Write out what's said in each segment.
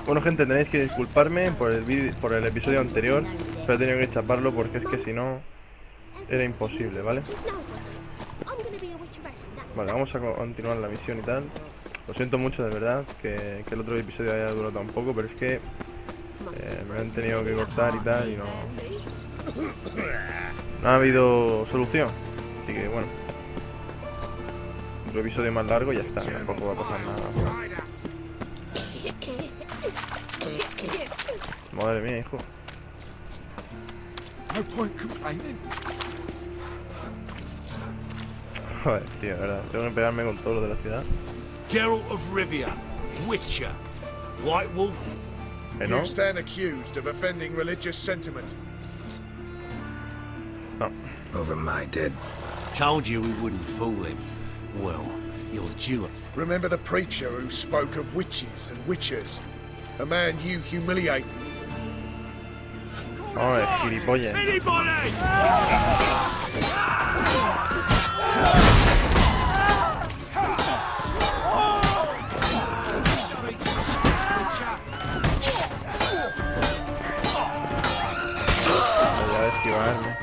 Bueno, gente, tenéis que disculparme por el episodio anterior, pero he tenido que chaparlo porque es que si no era imposible, ¿vale? Vale, vamos a continuar la misión y tal. Lo siento mucho, de verdad, que el otro episodio haya durado tan poco, pero es que me han tenido que cortar y tal, y no ha habido solución. Así que bueno, otro episodio más largo y ya está, tampoco va a pasar nada. Madre mía, hijo. Joder, tío, de verdad, tengo que pegarme con todo lo de la ciudad. Geralt of Rivia, Witcher, White Wolf. ¿No? You stand accused of offending religious sentiment. No. Over my dead. Told you we wouldn't fool him. Well, you're due. Remember the preacher who spoke of witches and witchers? A man you humiliate. Oh, gilipollas. Voy a esquivarme.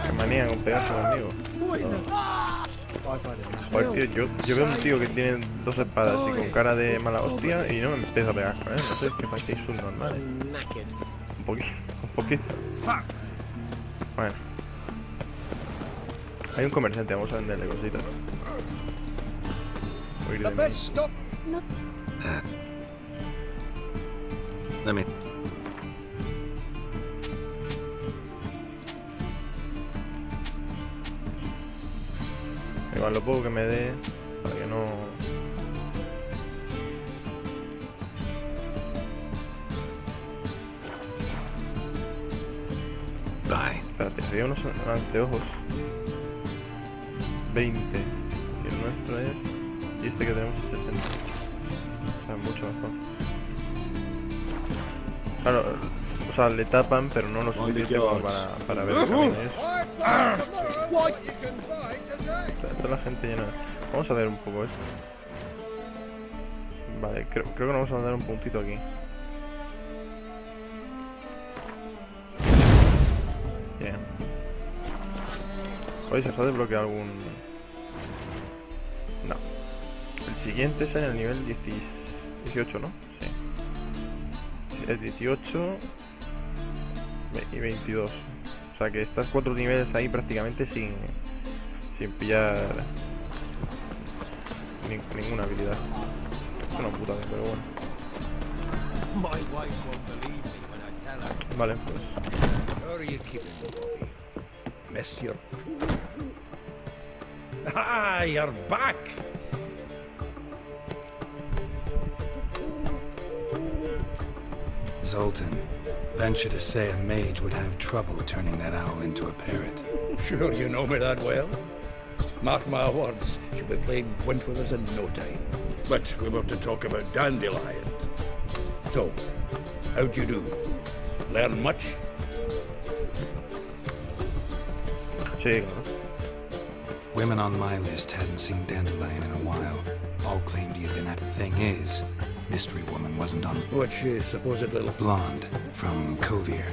Qué manía con pegarse conmigo. Joder, tío, yo veo un tío que tiene dos espadas y con cara de mala hostia y no me empiezo a pegar con él. No sé, es que parecéis subnormales. Un poquito. Bueno. Hay un comerciante, vamos a venderle cositas. Voy a ir de mí. Let me. Igual lo poco que me dé para que no... Bye. Espérate, había unos anteojos 20 y el nuestro es... y este que tenemos es 60. O sea, mucho mejor. Claro, o sea, le tapan, pero no lo suficiente como para ver el camino. Toda la gente llena. Vamos a ver un poco esto. Vale, creo que nos vamos a mandar un puntito aquí. Bien. Oye, ¿se os ha desbloqueado algún...? No. El siguiente es en el nivel 18, ¿no? Sí. Es 18 y 22. O sea que estás 4 niveles ahí prácticamente sin pillar ninguna habilidad. Es una puta, pero bueno. Vale, pues. How are you keeping, Bobby? Miss your... Ah, you're back! Zoltan. Venture to say a mage would have trouble turning that owl into a parrot. Sure you know me that well? Mark my words, she'll be playing Gwent with us in no time. But we were to talk about Dandelion. So, how'd you do? Learn much? Sí, Women on my list hadn't seen Dandelion in a while. All claimed he had been at. Thing is, Mystery Woman wasn't on. What's she supposed little... Blonde, from Kovir.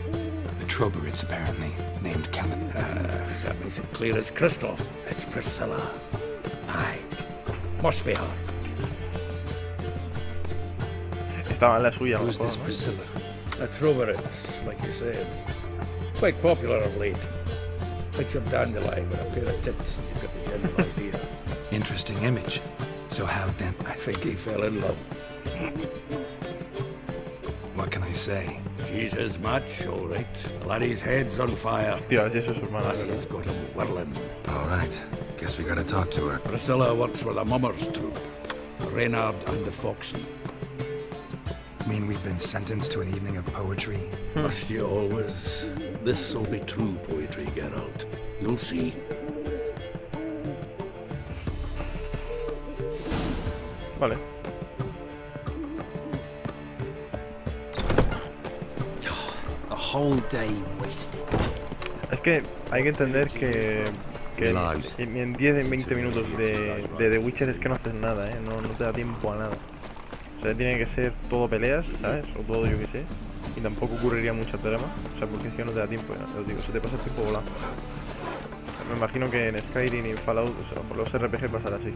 The Troberids, apparently, named Callan. That makes it clear as crystal. It's Priscilla. Aye. Must be her. estaba en la suya. Who's this ¿no? Priscilla? A Troberids, like you said. Quite popular of late. Picture Dandelion with a pair of tits. You've got the general idea. Interesting image. So how Dan... I think he fell in love. What can I say? She's his match, all right. The laddie's head's on fire. Tío, a ver si eso es su hermana. Lassie's got him whirling. All right. Guess we gotta talk to her. Priscilla works for the Mummers troupe. Reynard and the Foxen. Mean we've been sentenced to an evening of poetry? Must you always? This'll be true poetry, Geralt. You'll see. Vale. whole day wasted. Es que hay que entender que en 10-20 minutos de The Witcher es que no haces nada, ¿eh? No te da tiempo a nada. O sea, tiene que ser todo peleas, ¿sabes? O todo yo que sé. Y tampoco ocurriría mucha trama. O sea, porque es que no te da tiempo, ya os digo, se te pasa el tiempo volando. Me imagino que en Skyrim y Fallout, o sea, por los RPG pasará así.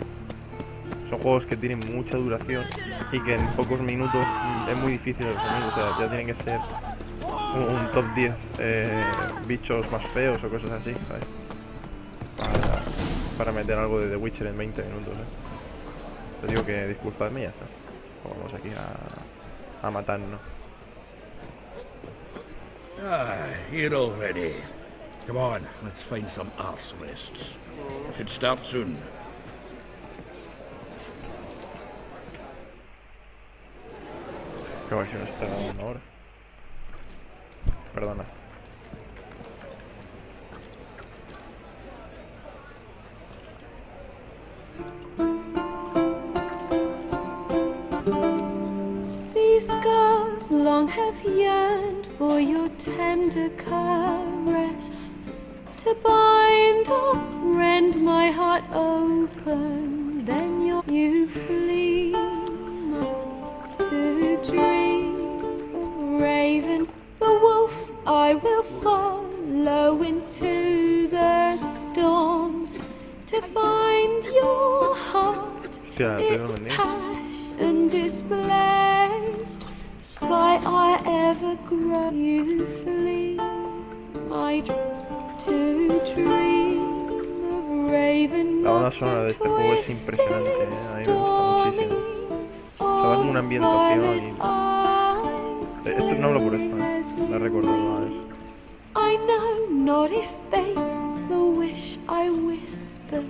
Son juegos que tienen mucha duración y que en pocos minutos es muy difícil el sonido. O sea, ya tienen que ser un top 10 bichos más feos o cosas así, ¿sabes? Para meter algo de The Witcher en 20 minutos, ¿eh? Os digo que disculpadme y ya está. Vamos aquí a matarnos. Here already. Come on, let's find some arse rests. Should start soon. Que a ver si nos está dando una hora. Perdona. These scars long have yearned for your tender caress, to bind or rend my heart open, then you flee to dream of raven, the wolf I will follow into the storm, to find your heart, its passion displaced by our ever grow. You flee my to dream of raven. La banda sonora de este juego es impresionante, ¿eh? A mí me gusta muchísimo. O sea, va como una ambientación y... Esto no hablo por esto, ¿eh? Me ha recordado a eso. I know not if fate the wish I whispered.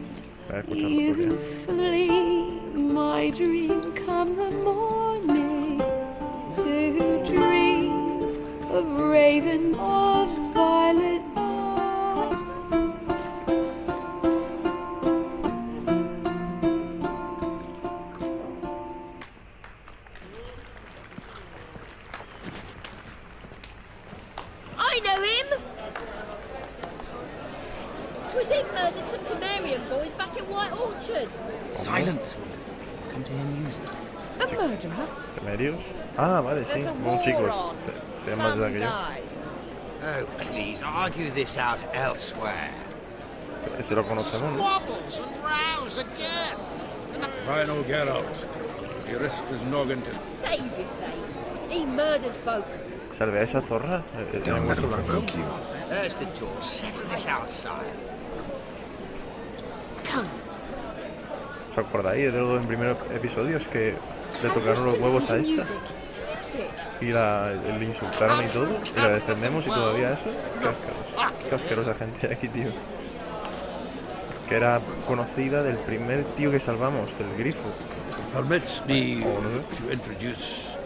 You flee my dream come the morning, to dream of raven of violet eyes. I know him! 'Twas him murdered some Temerian boys back at White Orchard. Silence, woman. I've come to hear music. A murderer? ¿Temerios? Ah, vale, sí. There's a Un war chico. on. Te más de Some que yo. died. Oh, please, argue this out elsewhere. Ese lo conocemos, ¿no? Squabbles and rows again. Final get out. He risked his noggin to... Save your sake. He murdered folk. ¿Salve a esa zorra? Don't let him provoke you. There's the door. Settle this outside. Come. ¿Os acordáis de los primeros episodios que le tocaron los huevos a esta? Music. Y le insultaron y todo, y la defendemos y todavía eso. Qué asquerosa gente hay aquí, tío. Que era conocida del primer tío que salvamos, del grifo. Permits me to introduce...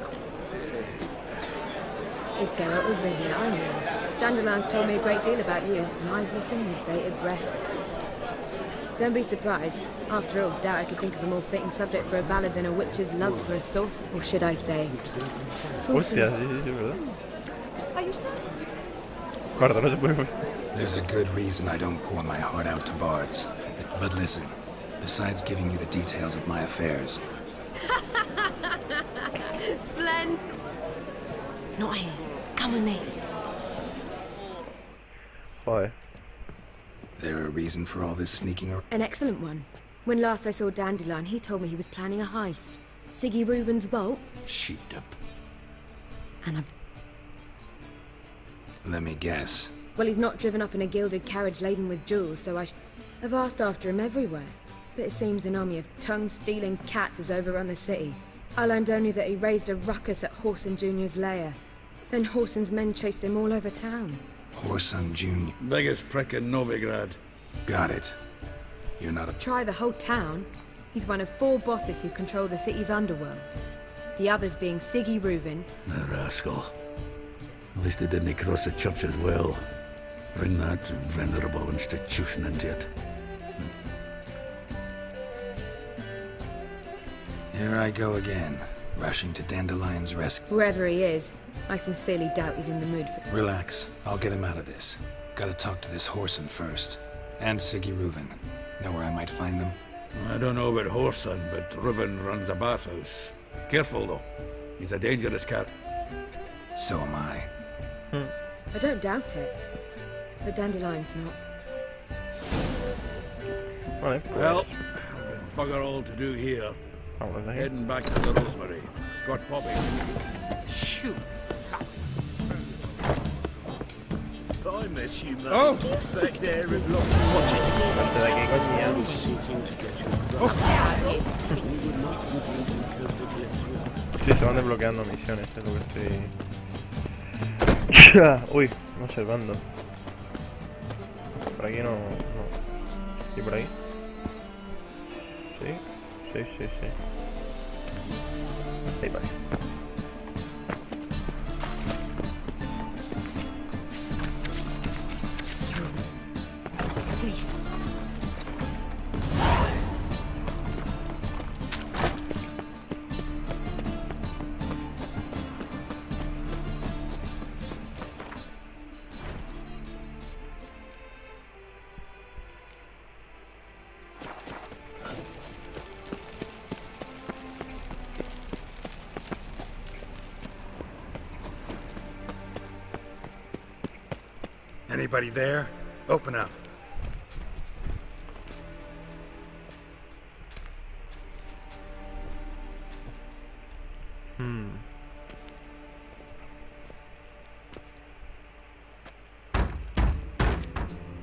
It's Geralt of Rivia, I know. Dandelion's told me a great deal about you, and I've listened with bated breath. Don't be surprised. After all, doubt I could think of a more fitting subject for a ballad than a witch's love for a sauce, or should I say, Hostia, sorceress. sí, ¿verdad? Are you certain? Guarda, no se puede ver. There's a good reason I don't pour my heart out to bards. But listen, besides giving you the details of my affairs... Splend. Not here. Come with me. Joder. There a reason for all this sneaking around? An excellent one. When last I saw Dandelion, he told me he was planning a heist. Siggy Reuven's vault. Sheeped up. And I've... Let me guess. Well, he's not driven up in a gilded carriage laden with jewels, so I've asked after him everywhere. But it seems an army of tongue-stealing cats has overrun the city. I learned only that he raised a ruckus at Horson Jr.'s lair. Then Horson's men chased him all over town. Horson Jr. Biggest prick in Novigrad. Got it. You're not a... Try the whole town. He's one of 4 bosses who control the city's underworld. The others being Siggy Reuven. The rascal. At least he didn't cross the church as well. Bring that venerable institution into it. Here I go again. rushing to Dandelion's rescue. Whoever he is, I sincerely doubt he's in the mood for... Relax. I'll get him out of this. Gotta talk to this Whoreson first. And Siggy Reuven. Know where I might find them? I don't know about Whoreson, but Reuven runs a bathhouse. Careful, though. He's a dangerous cat. So am I. I don't doubt it. But Dandelion's not. Vale, pues... Well, I've got bugger all to do here. Vamos de aquí. Heading back to the Rosemary. Got popping. Shoot. If I met you, mate, Oh! back there and look. Vete de aquí, coña. Sí, se van desbloqueando misiones, es lo que estoy... Uy, observando. Por aquí no... ¿Y por ahí? Sí. Ahí vale. Please. Anybody there? Open up.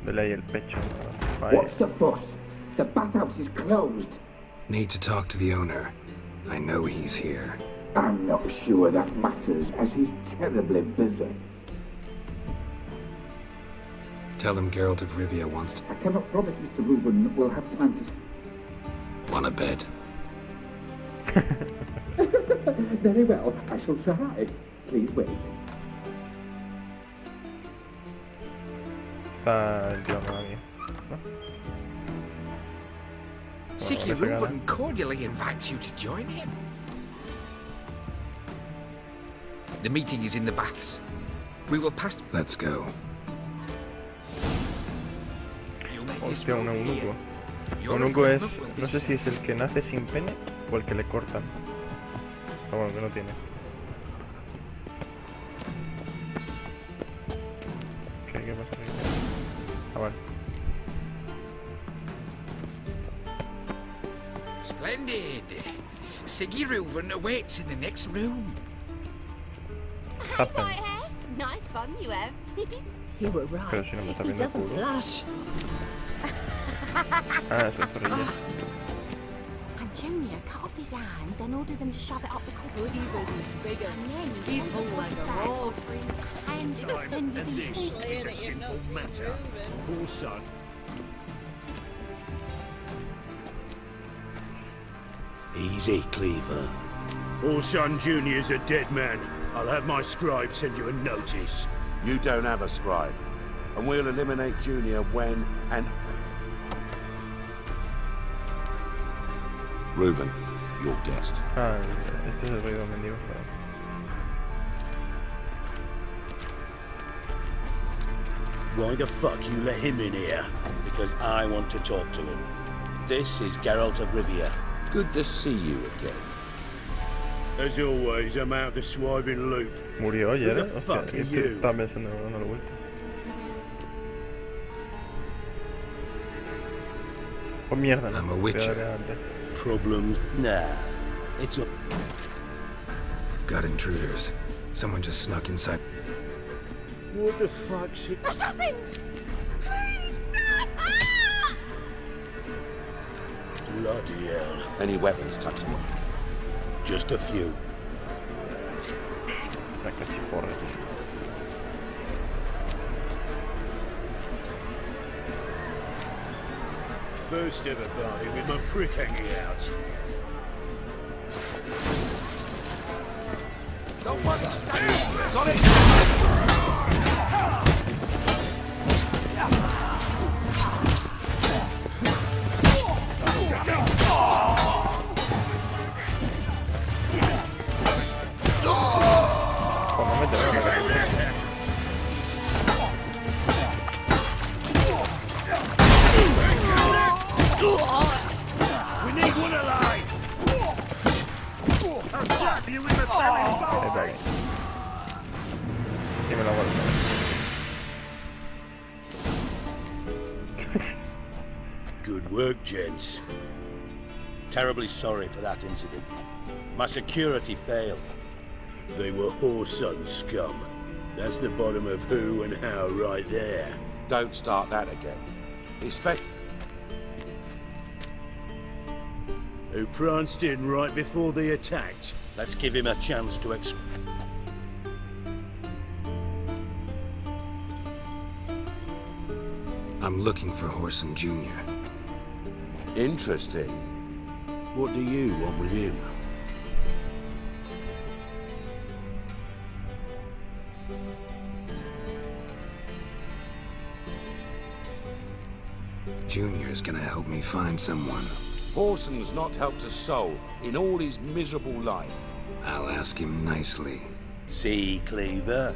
Dele ahí el pecho. Vale. What's the fuss? The bathhouse is closed. Need to talk to the owner. I know he's here. I'm not sure that matters, as he's terribly busy. Tell him Geralt of Rivia wants to... I cannot promise Mr. Reuven will have time to... Want a bed? Very well, I shall try. Please wait. Está el tío nadie. Siggy Reuven cordially invites you to join him. The meeting is in the baths. We will pass... Let's go. Hostia, un eunuco. Eunuco es... No sé si es el que nace sin pene o el que le cortan. Ah, bueno, que no tiene. ¿Qué pasa aquí? Ah, vale. Splendid. Siggy Reuven awaits in the next room. Hi, Whitehair. Nice bum you have. You were right. Pero si no me está He viendo el doesn't culo. blush. Ah, es el zorrillo. And Junior cut off his hand, then ordered them to shove it up the corpse's He was ass. bigger. And then He's sent more the like a body back horse. with the hand extended in This half. is a simple matter. Poor son. Easy, Cleaver. Orson Jr.'s a dead man. I'll have my scribe send you a notice. You don't have a scribe. And we'll eliminate Junior when and... Reuven, your guest. Ah, este es el rey de los mendigos. Why the fuck you let him in here? Because I want to talk to him. This is Geralt of Rivia. Good to see you again. As always, I'm out the swiving loop. Murió ayer, Who the hostia, fuck are este you? estaba pensando en dándole vueltas. Oh mierda, no. I'm a witcher. Voy a darle antes. Problems? Nah. It's a... Got intruders. Someone just snuck inside. What the fuck's it? Assassins! Please! Bloody hell. Any weapons, Tutton? Just a few. La cachiporra, tío. First ever party with my prick hanging out. Don't worry, stay. Got it. ¿no? La calle. We need one alive. I'll slap you in the belly button. Y me la vuelvo. Good work, gents. Terribly sorry for that incident. My security failed. They were whoreson scum. That's the bottom of who and how right there. Don't start that again. Who pranced in right before they attacked. Let's give him a chance to I'm looking for Horson Jr. Interesting. What do you want with him? Junior's gonna help me find someone. Horson's not helped a soul in all his miserable life. I'll ask him nicely. See, Cleaver?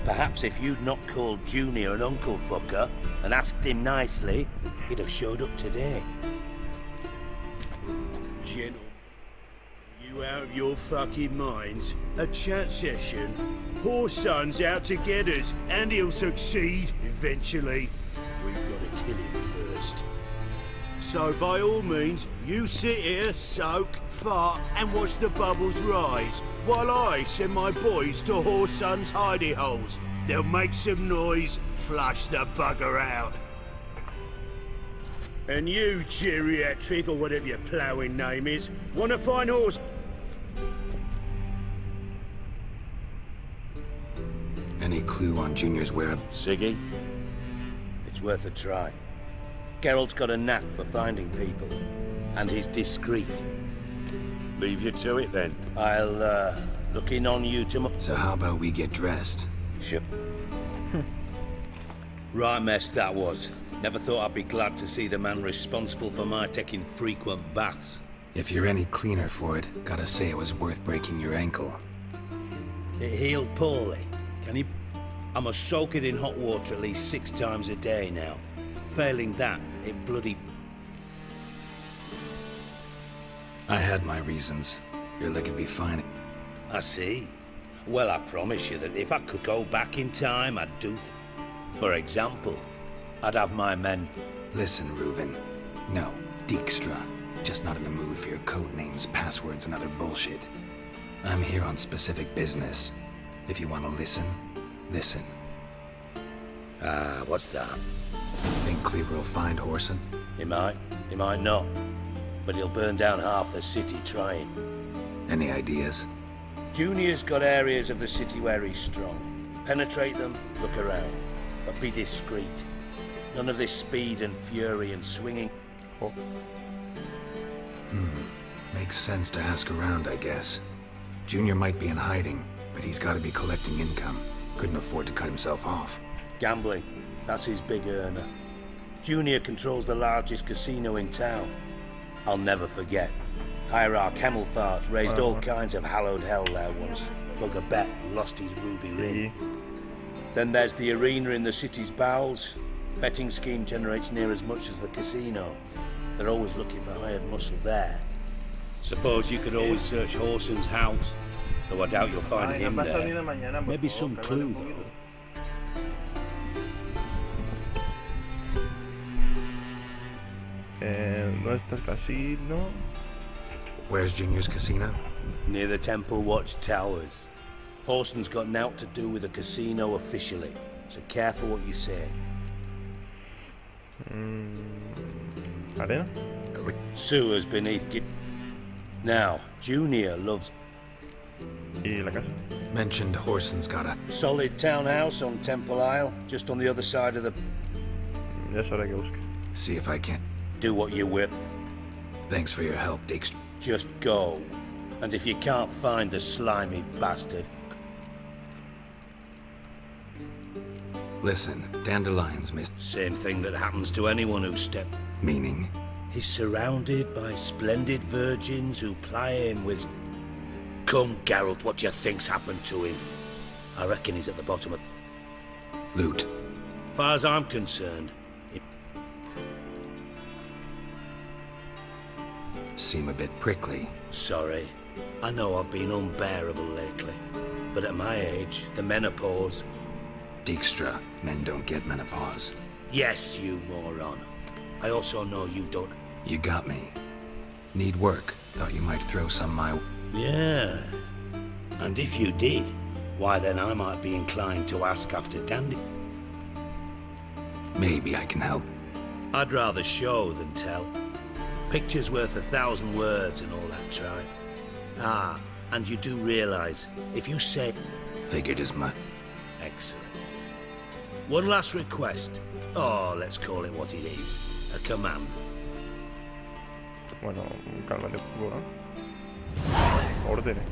Perhaps if you'd not called Junior an uncle fucker and asked him nicely, he'd have showed up today. Gentle. You out of your fucking minds? A chat session? Horson's out to get us, and he'll succeed eventually. We've got to kill him first. So by all means, you sit here, soak, fart, and watch the bubbles rise, while I send my boys to Horson's hidey holes. They'll make some noise, flush the bugger out. And you, geriatric, or whatever your ploughing name is, want to find horse? Any clue on Junior's whereabouts? Siggy? It's worth a try. Geralt's got a knack for finding people, and he's discreet. Leave you to it then. I'll, look in on you tomorrow. So how about we get dressed? Sure. Right mess that was. Never thought I'd be glad to see the man responsible for my taking frequent baths. If you're any cleaner for it, gotta say it was worth breaking your ankle. It healed poorly. Can you... I must soak it in hot water at least 6 times a day now. Failing that, it bloody... I had my reasons. Your leg would be fine. I see. Well, I promise you that if I could go back in time, I'd do... For example, I'd have my men... Listen, Reuven. No, Dijkstra. Just not in the mood for your code names, passwords, and other bullshit. I'm here on specific business. If you want to listen, listen. What's that? Think Cleaver will find Horson? He might not. But he'll burn down half the city trying. Any ideas? Junior's got areas of the city where he's strong. Penetrate them, look around. But be discreet. None of this speed and fury and swinging. Oh. Makes sense to ask around, I guess. Junior might be in hiding, but he's got to be collecting income. Couldn't afford to cut himself off. Gambling. That's his big earner. Junior controls the largest casino in town. I'll never forget. Hierarch Hemmelfart raised all kinds of hallowed hell there once. Bugger bet lost his ruby ring. Then there's the arena in the city's bowels. Betting scheme generates near as much as the casino. They're always looking for hired muscle there. Suppose you could always search Horson's house, though I doubt you'll find him there. Maybe some clue, though. ¿Dónde está el casino? Where's Junior's casino? Near the Temple Watch Towers. Horson's got naught to do with the casino officially, so careful what you say. Arena? Sewers beneath Now, Junior loves... ¿Y la casa? Mentioned Horson's got a... solid townhouse on Temple Isle, just on the other side of the... Ya es hora que busque. See if I can... Do what you whip. Thanks for your help, Dijkstra. Just go. And if you can't find the slimy bastard... Listen, Dandelion's miss... Same thing that happens to anyone who steps... Meaning? He's surrounded by splendid virgins who ply him with... Come, Geralt, what do you think's happened to him? I reckon he's at the bottom of... Loot. As far as I'm concerned, Seem a bit prickly. Sorry. I know I've been unbearable lately. But at my age, the menopause... Dijkstra, men don't get menopause. Yes, you moron. I also know you don't... You got me. Need work. Thought you might throw some my... Yeah. And if you did, why then I might be inclined to ask after Dandy. Maybe I can help. I'd rather show than tell. Picture's worth 1,000 words and all that tripe. Ah, and you do realize, if you say... Figured as much. Excellent. One last request. Oh, let's call it what it is. A command. Bueno, cálmate un poco, ¿no? Órdenes.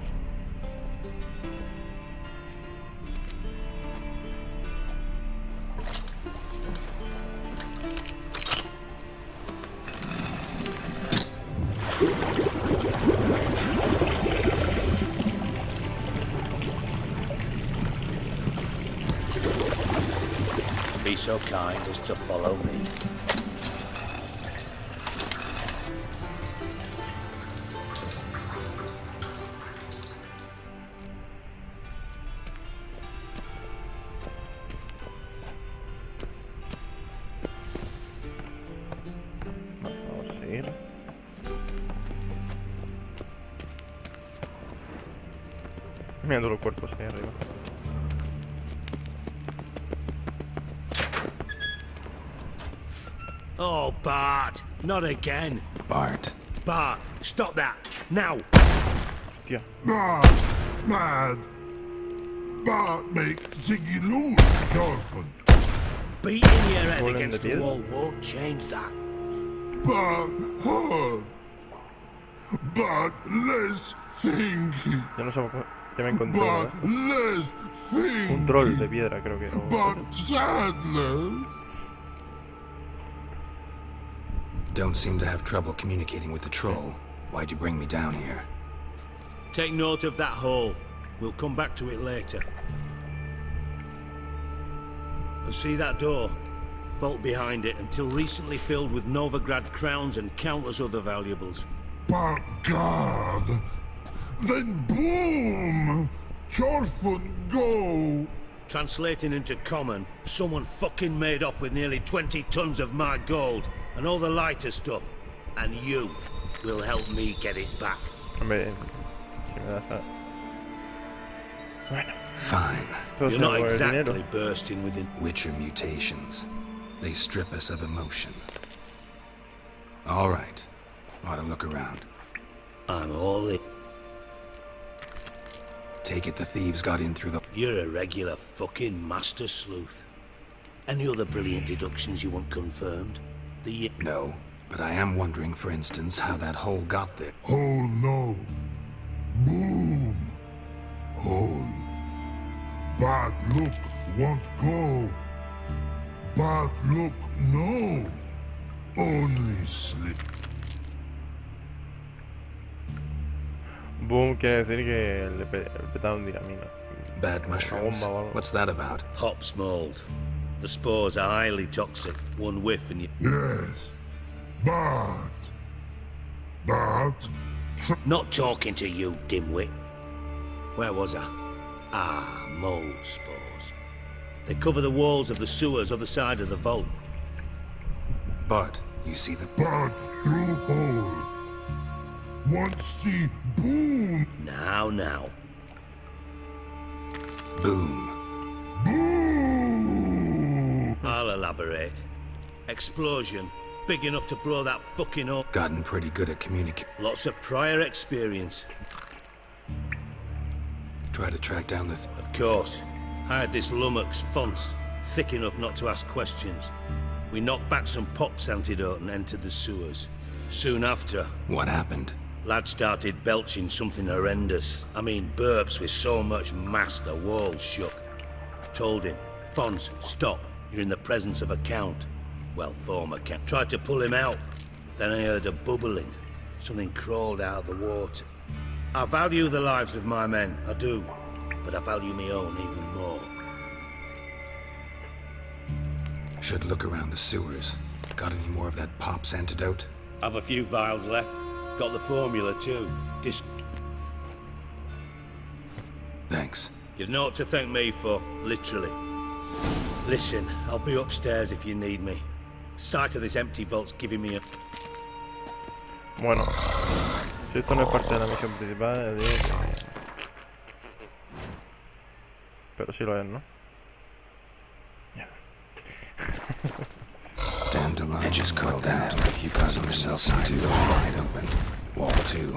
Be so kind as to follow me. Vamos a seguir. Mirando los cuerpos ahí arriba. Oh, Bart, not again. Bart. Bart, stop that, now. Hostia. Mad. Bart make Ziggy lose, Jorfan. Beating your head Golem against de the piedra. wall won't change that. Bart hard. Bart less thinky. Ya no sé, ya me encontré uno de Bart estos. less thinky. Un troll de piedra, creo que. Bart sadness. Don't seem to have trouble communicating with the troll. Why'd you bring me down here? Take note of that hole. We'll come back to it later. And see that door? Vault behind it, until recently filled with Novigrad crowns and countless other valuables. By God. Then boom! Jorfan go! Translating into common, someone fucking made off with nearly 20 tons of my gold and all the lighter stuff. And you will help me get it back. Hombre, si me das a... Bueno. Fine. Todo You're se not va por el exactly dinero. bursting within... Witcher mutations. They strip us of emotion. All right. Ought to look around. I'm all in. Take it the thieves got in through the... You're a regular fucking master sleuth. Any other brilliant deductions you want confirmed? No, but I am wondering, for instance, how that hole got there. Hole no. Boom. Hole. Bad look won't go. Bad look no. Only slip. Boom quiere decir que le petaron dinamita. Bad mushrooms. Una bomba o algo. What's that about? Hops mold. The spores are highly toxic. One whiff and you... Yes. Bad. Bad. Not talking to you, dimwit. Where was I? Ah, mold spores. They cover the walls of the sewers other side of the vault. Bart, you see the... Bad through hole. Want see boom. Now. Boom. Boom. I'll elaborate. Explosion. Big enough to blow that fucking up. Gotten pretty good at communicating. Lots of prior experience. Try to track down the... Of course. I had this lummox fonts, thick enough not to ask questions. We knocked back some Pop's antidote and entered the sewers. Soon after... What happened? Lad started belching something horrendous. I mean, burps with so much mass the walls shook. Told him, Fons, stop. You're in the presence of a count. Well, former count. Tried to pull him out. Then I heard a bubbling. Something crawled out of the water. I value the lives of my men, I do. but I value my own even more. Should look around the sewers. Got any more of that Pop's antidote? Have a few vials left. Got the formula too. Thanks. You've naught to thank me for, literally. Listen, I'll be upstairs if you need me. Sight of this empty vault's giving me a... Bueno, si esto no es parte de la misión principal, digo que... Pero sí lo es, ¿no? Edges curled out. You got yourself into the wide open. Wall 2.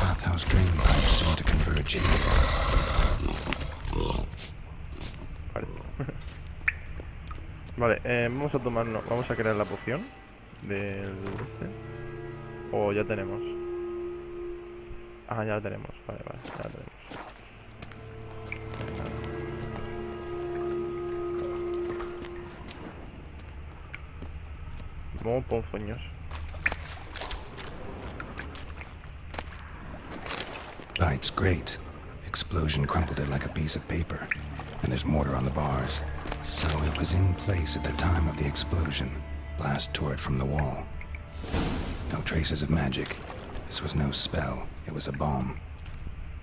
Bathhouse drain pipes seem to converge here. Vale, vamos a tomarnos, vamos a crear la poción del este. O ya tenemos. Ah, ya la tenemos. Vale, vale, ya la tenemos. Como ponzoños. Pipe's great. Explosion crumpled it like a piece of paper. And there's mortar on the bars. So it was in place at the time of the explosion. Blast tore it from the wall. No traces of magic. This was no spell. It was a bomb.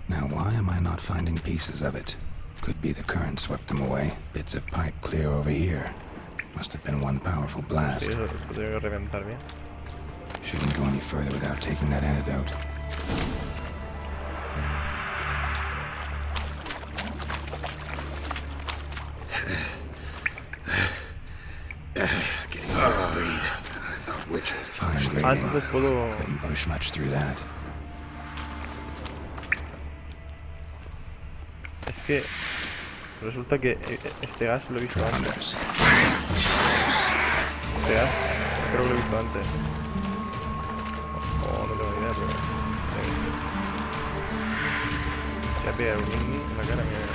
Now why am I not finding pieces of it? Could be the current swept them away. Bits of pipe clear over here. Must have been one powerful blast. Sí, eso debe reventar bien. Shouldn't go any further without taking that antidote. Getting hard to breathe. I thought witch was fine breathing. Entonces puedo... Couldn't push much through that. Es que resulta que este gas lo he visto antes. Este gas creo que lo he visto antes. O no tengo ni idea, pero... Se ha pegado un mini en la cara, mira.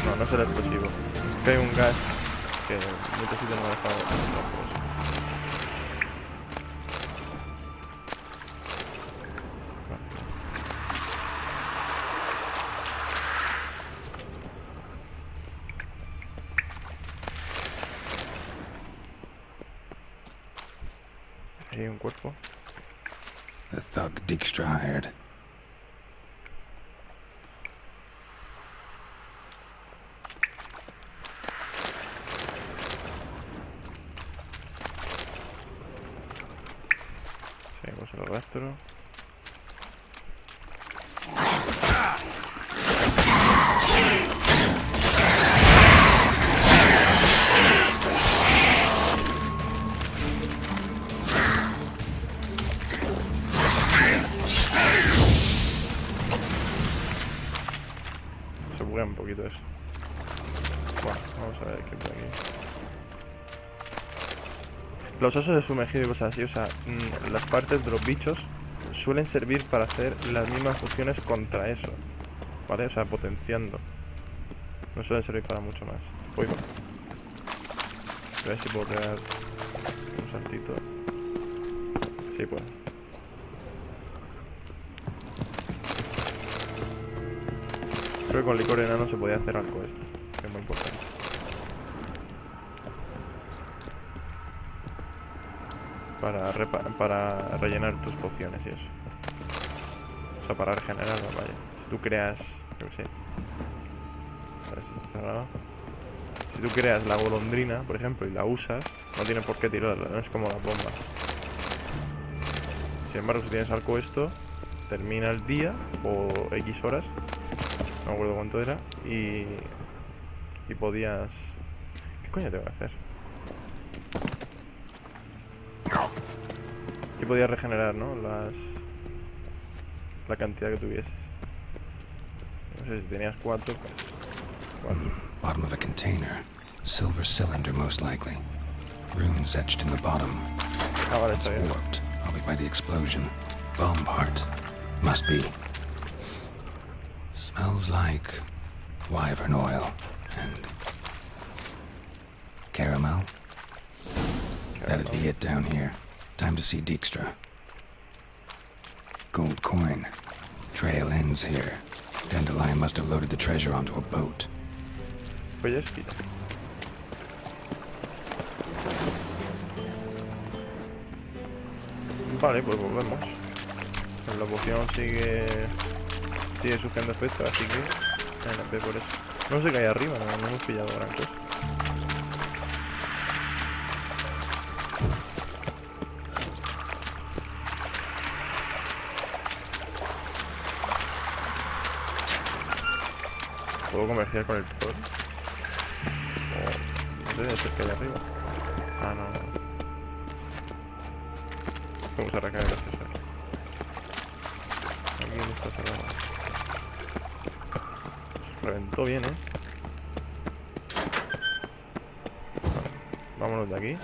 No, no es el explosivo. Es que hay un gas que muchos sitios no ha dejado de entrar por eso. Hay un cuerpo. The thug Dijkstra hired. Seguimos el rastro. Se buguea un poquito eso. Bueno, vamos a ver qué por aquí. Los osos de sumergido y cosas así, o sea, las partes de los bichos suelen servir para hacer las mismas funciones contra eso, ¿vale? O sea, potenciando. No suelen servir para mucho más. Uy, va. A ver si puedo pegar un saltito. Sí, puedo. Creo que con licor enano se podía hacer algo esto, que es muy importante. Para rellenar tus pociones y eso. O sea, para regenerarlas, vaya. Si tú creas... Yo qué sé. A ver si está cerrado. Si tú creas la golondrina, por ejemplo, y la usas, no tienes por qué tirarla, no es como la bomba. Sin embargo, si tienes algo esto, termina el día o X horas, no me acuerdo cuánto era, y podías... ¿Qué coño tengo que hacer? Y podías regenerar, ¿no? La cantidad que tuvieses. No sé si tenías 4, pues 4. Bottom of a container. Silver cylinder, most likely. Runes etched in the bottom. Ah, vale, It's está bien. warped, probably by the explosion. Bomb part. Must be. Smells like wyvern oil and caramel. That'd be it down here. Time to see Dijkstra. gold coin. Trail ends here. Dandelion must have loaded the treasure onto a boat. Pues Jaskier. Vale, pues volvemos. La poción sigue surgiendo efecto, así que NP por eso. No sé qué hay arriba, no hemos pillado gran cosa. ¿Puedo comerciar con el toro? No sé, es el que hay arriba. Ah, no. Vamos a arrancar el accesorio. Aquí no está cerrado. Reventó bien, Vale, vámonos de aquí.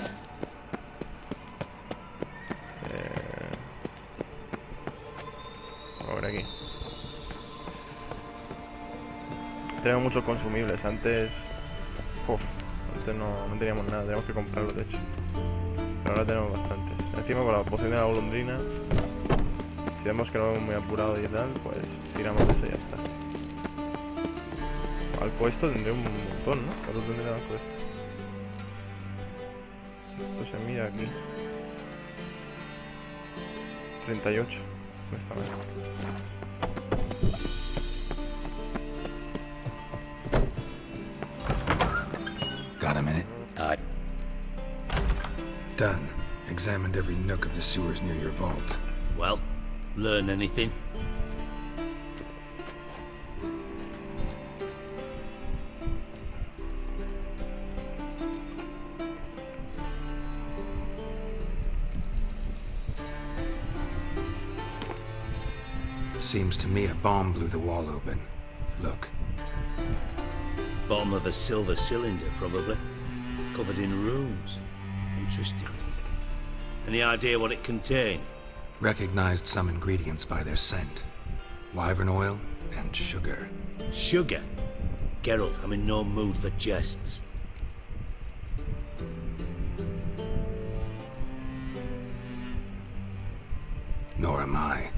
Vamos a ver aquí. Tenemos muchos consumibles. Antes no teníamos nada. Teníamos que comprarlo, de hecho. Pero ahora tenemos bastantes. Encima con la poción de la golondrina, si vemos que no es muy apurado y tal, pues tiramos de eso y ya está. Alco esto tendré un montón, ¿no? ¿Cuánto tendré alco esto? Esto se mira aquí. 38. No está mal. Got a minute? Done. Examined every nook of the sewers near your vault. Well, learn anything? Seems to me a bomb blew the wall open. Look. Bottom of a silver cylinder, probably. Covered in runes. Interesting. Any idea what it contained? Recognized some ingredients by their scent. Wyvern oil and sugar. Sugar? Geralt, I'm in no mood for jests. Nor am I.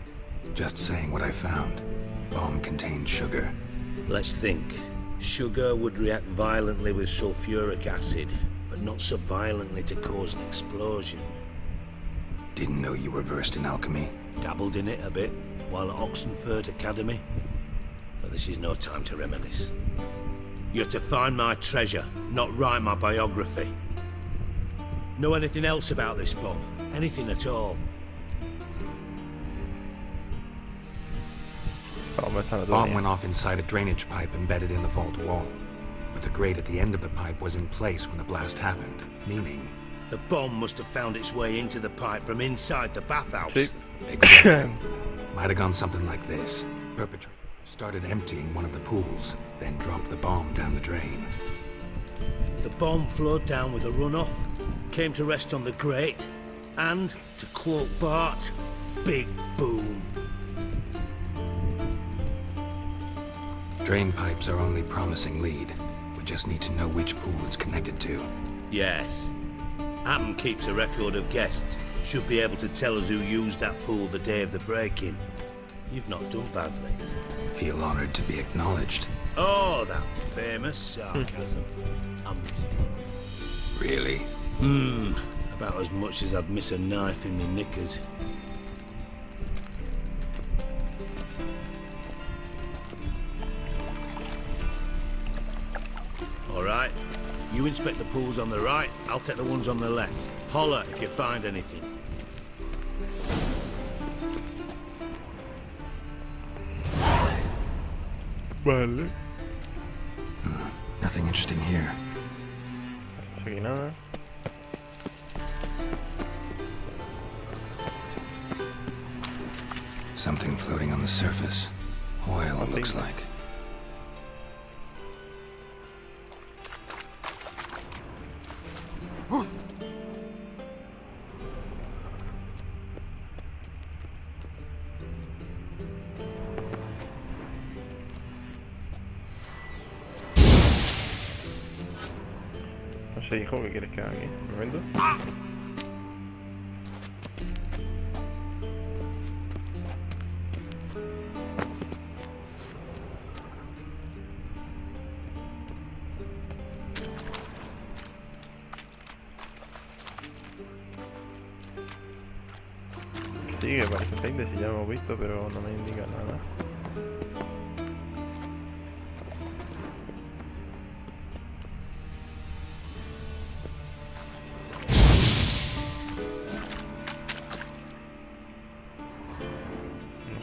Just saying what I found. Bomb contained sugar. Let's think. Sugar would react violently with sulfuric acid, but not so violently to cause an explosion. Didn't know you were versed in alchemy. Dabbled in it a bit while at Oxenford Academy. But this is no time to reminisce. You're to find my treasure, not write my biography. Know anything else about this bomb? Anything at all? Bomb went off inside a drainage pipe embedded in the vault wall. But the grate at the end of the pipe was in place when the blast happened, meaning... The bomb must have found its way into the pipe from inside the bathhouse. Exactly. Might have gone something like this. Perpetrator started emptying one of the pools, then dropped the bomb down the drain. The bomb flowed down with a runoff, came to rest on the grate, and, to quote Bart, big boom. Drain pipes are only promising lead. We just need to know which pool it's connected to. Yes. Adam keeps a record of guests. Should be able to tell us who used that pool the day of the break-in. You've not done badly. Feel honored to be acknowledged. Oh, that famous sarcasm. I missed it. Really? About as much as I'd miss a knife in my knickers. All right. You inspect the pools on the right, I'll take the ones on the left. Holler if you find anything. Vale. Nothing interesting here. Aquí nada. Something floating on the surface. Oil, looks like. No sé, hijo, ¿qué quieres que haga aquí? ¿Un momento? sigue, parece gente, si ya lo hemos visto, pero no me indica nada.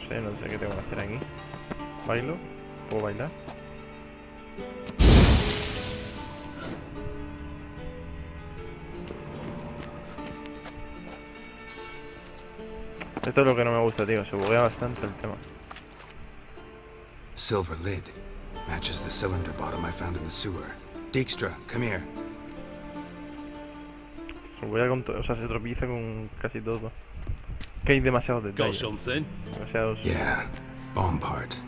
No sé qué tengo que hacer aquí. ¿Bailo? ¿Puedo bailar? Esto es lo que no me gusta, tío. Se buguea bastante el tema. Silver lid. Matches the cylinder bottom I found in the sewer. Dijkstra, come here. Se buguea con todo. O sea, se tropieza con casi todo. Que hay demasiados detalles. Demasiados. Yeah, bomb part.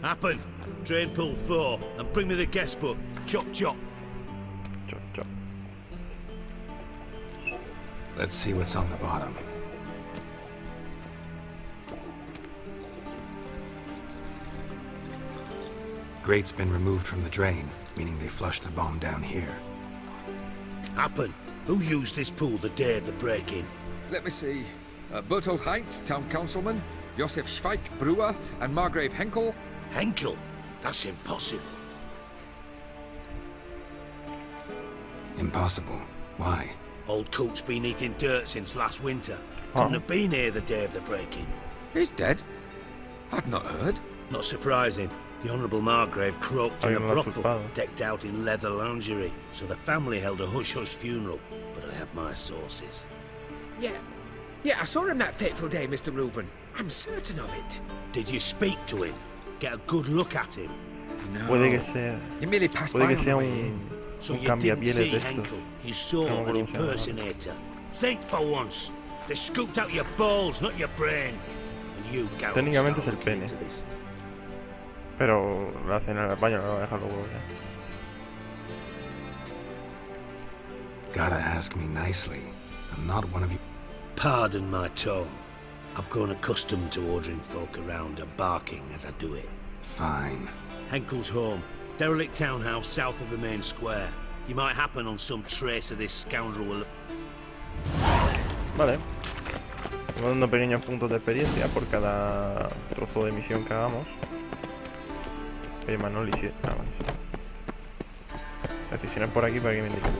Happen. Drain pool 4 and bring me the guest book. Chop chop. Chop chop. Let's see what's on the bottom. Grate's been removed from the drain, meaning they flushed the bomb down here. Happen. Who used this pool the day of the break-in? Let me see. Bertolt Heinz, town councilman, Josef Schweik, brewer, and Margrave Henkel. Henkel? That's impossible. Impossible. Why? Old Coot's been eating dirt since last winter. Couldn't have been here the day of the break-in. He's dead? I'd not heard. Not surprising. The Honourable Margrave croaked in a brothel, decked out in leather lingerie, so the family held a hush-hush funeral. But I have my sources. Yeah, I saw him that fateful day, Mr. Reuven. I'm certain of it. Did you speak to him? Get a good look at him? No. Puede que sea. He merely passed Puede by que sea on the way in. So un you didn't cambiapieles see de estos. Henkel. You saw No, an no sé, no. impersonator. Think for once. They scooped out your balls, not your brain. And you got Técnicamente es el pene. Pero lo hacen en el baño, no lo voy a dejar luego ya. Gotta ask me nicely. I'm not one of you. Pardon my tone. I've grown accustomed to ordering folk around and barking as I do it. Fine. Henkel's home. Derelict townhouse south of the main square. You might happen on some trace of this scoundrel will... Vale. Vamos dando pequeños puntos de experiencia por cada trozo de misión que hagamos. Oye, Manoli, sí. Decisiones por aquí para que me indiquen.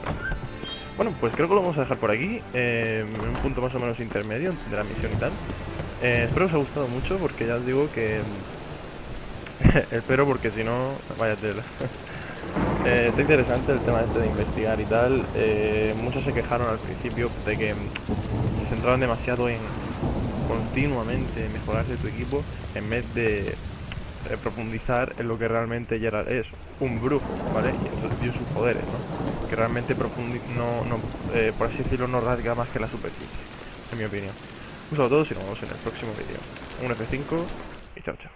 Bueno, pues creo que lo vamos a dejar por aquí. En un punto más o menos intermedio de la misión y tal. Espero os haya gustado mucho porque ya os digo que... espero porque si no... Vaya tela. Está interesante el tema este de investigar y tal. Muchos se quejaron al principio de que se centraban demasiado en continuamente mejorarse tu equipo en vez de profundizar en lo que realmente Geralt es, un brujo, ¿vale? Y en sus poderes, ¿no? Que realmente por así decirlo, no rasga más que la superficie, en mi opinión. Un saludo a todos y nos vemos en el próximo vídeo. Un F5 y chao chao.